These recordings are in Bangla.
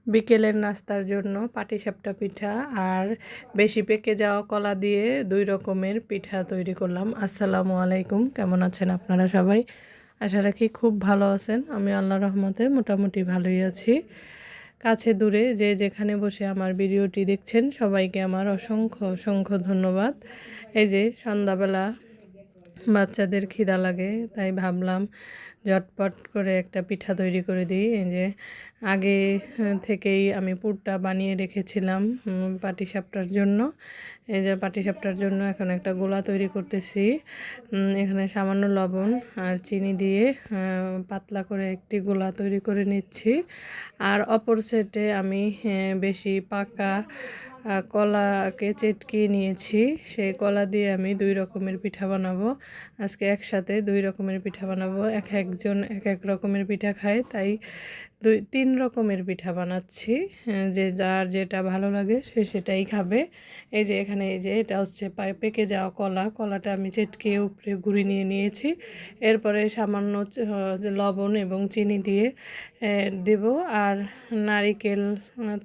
বিকেলের নাস্তার জন্য পাটিসাপটা পিঠা আর বেশি পেকে যাওয়া কলা দিয়ে 2 রকমের পিঠা তৈরি করলাম। আসসালামু আলাইকুম, কেমন আছেন আপনারা সবাই? আশা রাখি খুব ভালো আছেন। আমি আল্লাহর রহমতে মোটামুটি ভালোই আছি। কাছে দূরে যে যেখানে বসে আমার ভিডিওটি দেখছেন সবাইকে আমার অসংখ্য অসংখ্য ধন্যবাদ। এই যে সন্ধ্যাবেলা বাচ্চাদের খিদা লাগে, তাই ভাবলাম ঝটপট করে একটা পিঠা তৈরি করে দিই। এই যে আগে থেকেই আমি পুরটা বানিয়ে রেখেছিলাম পাটিসাপটার জন্য। এই যে পাটিসাপটার জন্য এখন একটা গোলা তৈরি করতেছি। এখানে সামান্য লবণ আর চিনি দিয়ে পাতলা করে একটি গোলা তৈরি করে নিচ্ছি। আর অপর সাইডে আমি বেশি পাকা কলাকে চেটকিয়ে নিয়েছি। সেই কলা দিয়ে আমি 2 রকমের পিঠা বানাবো। আজকে একসাথে 2 রকমের পিঠা বানাবো। একজন এক এক রকমের পিঠা খায়, তাই 2-3 রকমের পিঠা বানাচ্ছি। যে যার যেটা ভালো লাগে সে সেটাই খাবে। এই যে এখানে এই যে এটা হচ্ছে পেকে যাওয়া কলাটা আমি চেটকিয়ে উপরে গুঁড়ি নিয়ে নিয়েছি। এরপরে সামান্য লবণ এবং চিনি দিয়ে দেব। আর নারিকেল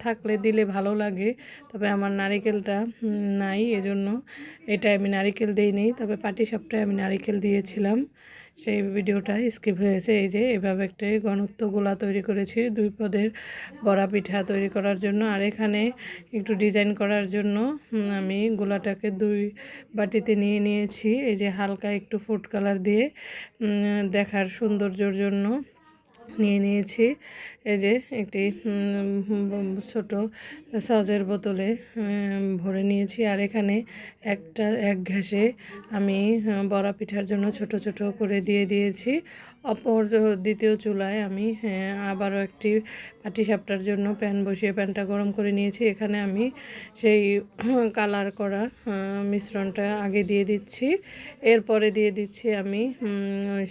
থাকলে দিলে ভালো লাগে, তবে আমার নারিকেলটা নাই, এজন্য এটা আমি নারিকেল দিইনি। তবে পাটিসাপটায় আমি নারিকেল দিয়েছিলাম, সেই ভিডিওটা স্কিপ হয়েছে। এই যে এভাবে একটা ঘনত্ব গোলা তৈরি করেছি 2 পদের বড়া পিঠা তৈরি করার জন্য। আর এখানে একটু ডিজাইন করার জন্য আমি গোলাটাকে 2 বাটিতে নিয়ে নিয়েছি। এই যে হালকা একটু ফুড কালার দিয়ে দেখার সৌন্দর্যের জন্য নিয়ে নিয়েছি। এই যে একটি ছোট সসের বোতলে ভরে নিয়েছি। আর এখানে এক ঘ্যাসে আমি বড়া পিঠার জন্য ছোট ছোট করে দিয়ে দিয়েছি। অপর দ্বিতীয় চুলায় আমি আবারও একটি পাটিসাপটার জন্য প্যান বসিয়ে প্যানটা গরম করে নিয়েছি। এখানে আমি সেই কালার করা মিশ্রণটা আগে দিয়ে দিচ্ছি। এরপরে দিয়ে দিচ্ছি আমি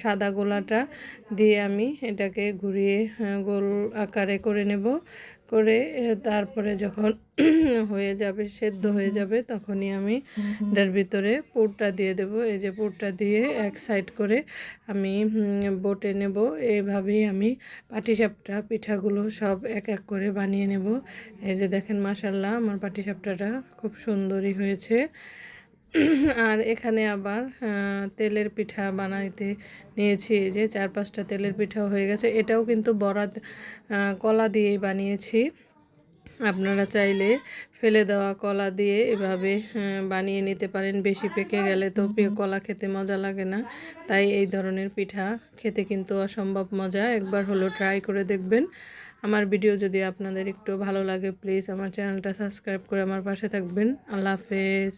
সাদা গোলাটা দিয়ে আমি এটাকে ঘুরিয়ে গোল আকারে করে নেব। করে তারপরে যখন হয়ে যাবে, সেদ্ধ হয়ে যাবে, তখনই আমি এটার ভিতরে পুরটা দিয়ে দেব। এই যে পুরটা দিয়ে এক সাইড করে আমি বটে নেব। এইভাবেই আমি পাটিসাপটা পিঠাগুলো সব এক এক করে বানিয়ে নেব। এই যে দেখেন, মাশাআল্লাহ, আমার পাটিসাপটাটা খুব সুন্দরই হয়েছে। আর এখানে আবার তেলের পিঠা বানাইতে নিয়েছি। এই যে 4-5টা তেলের পিঠাও হয়ে গেছে। এটাও কিন্তু বড়া কলা দিয়েই বানিয়েছি। আপনারা চাইলে ফেলে দেওয়া কলা দিয়ে এভাবে বানিয়ে নিতে পারেন। বেশি পেকে গেলে তো কলা খেতে মজা লাগে না, তাই এই ধরনের পিঠা খেতে কিন্তু অসম্ভব মজা। একবার হলো ট্রাই করে দেখবেন। আমার ভিডিও যদি আপনাদের একটু ভালো লাগে, প্লিজ আমার চ্যানেলটা সাবস্ক্রাইব করে আমার পাশে থাকবেন। আল্লাহ হাফেজ।